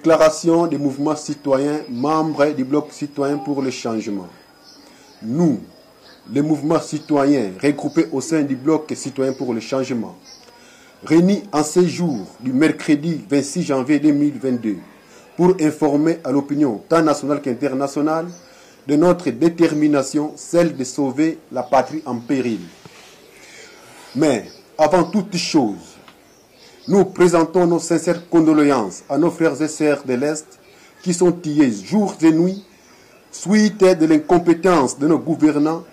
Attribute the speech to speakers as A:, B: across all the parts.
A: Déclaration des mouvements citoyens, membres du bloc citoyen pour le changement. Nous, les mouvements citoyens regroupés au sein du bloc citoyen pour le changement, réunis en ce jour du mercredi 26 janvier 2022 pour informer à l'opinion tant nationale qu'internationale de notre détermination, celle de sauver la patrie en péril. Mais avant toute chose, nous présentons nos sincères condoléances à nos frères et sœurs de l'Est qui sont tués jours et nuits suite de l'incompétence de nos gouvernants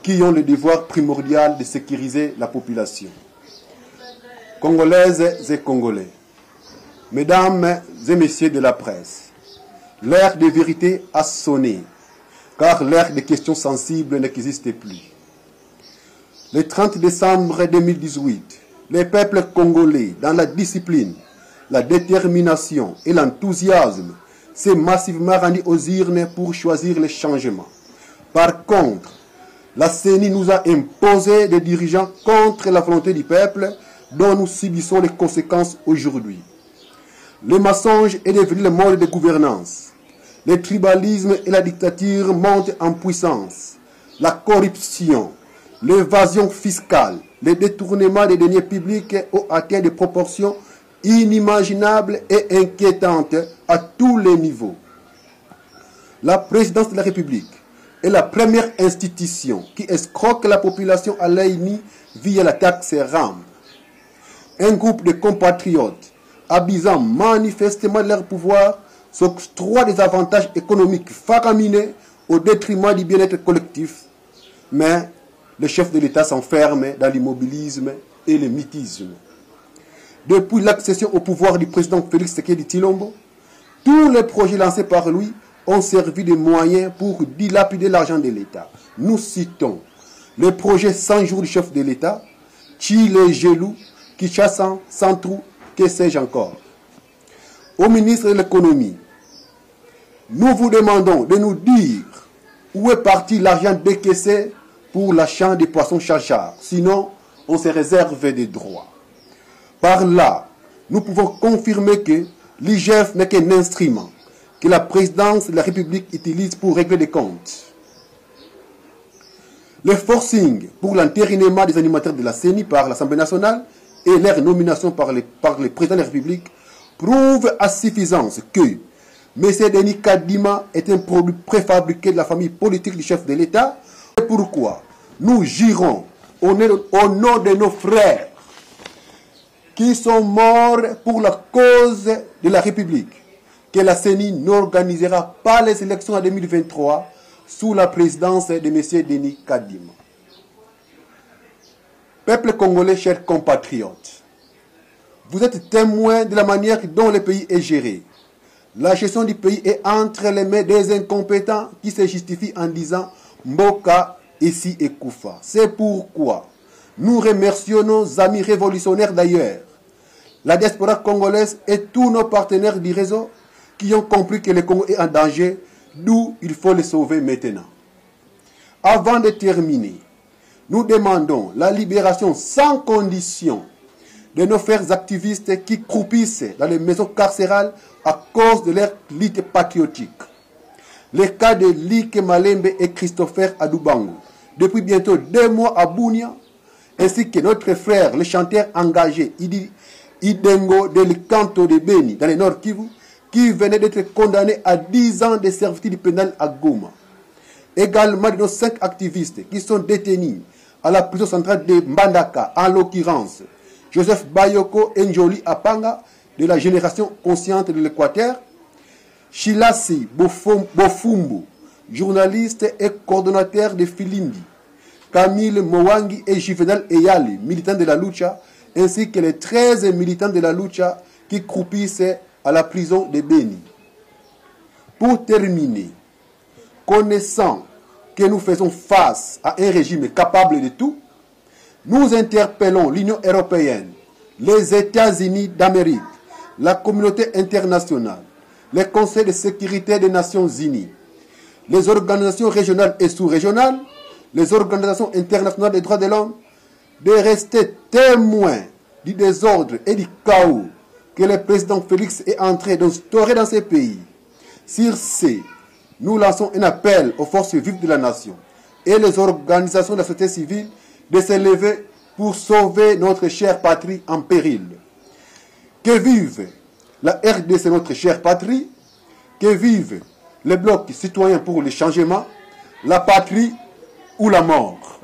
A: qui ont le devoir primordial de sécuriser la population. Congolaises et Congolais, mesdames et messieurs de la presse, l'heure de vérité a sonné, car l'heure des questions sensibles n'existe plus. Le 30 décembre 2018, les peuples congolais, dans la discipline, la détermination et l'enthousiasme, s'est massivement rendu aux urnes pour choisir le changement. Par contre, la CENI nous a imposé des dirigeants contre la volonté du peuple dont nous subissons les conséquences aujourd'hui. Le mensonge est devenu le mode de gouvernance. Le tribalisme et la dictature montent en puissance. La corruption, l'évasion fiscale, le détournement des deniers publics ont atteint des proportions inimaginables et inquiétantes à tous les niveaux. La présidence de la République est la première institution qui escroque la population à l'œil nu via la taxe RAM. Un groupe de compatriotes abusant manifestement de leur pouvoir s'octroie des avantages économiques faramineux au détriment du bien-être collectif. Mais le chef de l'État s'enferme dans l'immobilisme et le mythisme. Depuis l'accession au pouvoir du président Félix Tshisekedi Tshilombo, tous les projets lancés par lui ont servi de moyens pour dilapider l'argent de l'État. Nous citons le projet 100 jours du chef de l'État, Chile Gelou, Kinshasa, Centrou, que sais-je encore. Au ministre de l'économie, nous vous demandons de nous dire où est parti l'argent décaissé pour l'achat des poissons chachards. Sinon, on se réserve des droits. Par là, nous pouvons confirmer que l'IGF n'est qu'un instrument que la présidence de la République utilise pour régler des comptes. Le forcing pour l'entérinement des animateurs de la CENI par l'Assemblée nationale et leur nomination par le président de la République prouve à suffisance que M. Denis Kadima est un produit préfabriqué de la famille politique du chef de l'État. C'est pourquoi nous jurons au nom de nos frères qui sont morts pour la cause de la République que la CENI n'organisera pas les élections en 2023 sous la présidence de M. Denis Kadima. Peuple congolais, chers compatriotes, vous êtes témoins de la manière dont le pays est géré. La gestion du pays est entre les mains des incompétents qui se justifient en disant Mboka ici et Koufa. C'est pourquoi nous remercions nos amis révolutionnaires d'ailleurs, la diaspora congolaise et tous nos partenaires du réseau qui ont compris que le Congo est en danger, d'où il faut le sauver maintenant. Avant de terminer, nous demandons la libération sans condition de nos frères activistes qui croupissent dans les maisons carcérales à cause de leur lutte patriotique. Les cas de Like Malembe et Christopher Adoubango, depuis bientôt 2 mois à Bunia, ainsi que notre frère, le chanteur engagé Idengo del Canto de Beni, dans le Nord Kivu, qui venait d'être condamné à 10 ans de servitude pénale à Goma. Également de nos 5 activistes qui sont détenus à la prison centrale de Mbandaka, en l'occurrence Joseph Bayoko Njoli Apanga, de la génération consciente de l'Équateur, Shilasi Bofumbu, journaliste et coordonnateur de Filindi, Camille Mowangi et Juvenal Eyali, militants de la lucha, ainsi que les 13 militants de la lucha qui croupissent à la prison de Beni. Pour terminer, connaissant que nous faisons face à un régime capable de tout, nous interpellons l'Union européenne, les États-Unis d'Amérique, la communauté internationale, les conseils de sécurité des Nations Unies, les organisations régionales et sous-régionales, les organisations internationales des droits de l'homme, de rester témoins du désordre et du chaos que le président Félix est en train d'instaurer dans ces pays. Sur ce, nous lançons un appel aux forces vives de la nation et les organisations de la société civile de se lever pour sauver notre chère patrie en péril. Que vive la RDC, notre chère patrie, que vive le bloc citoyen pour le changement, la patrie ou la mort.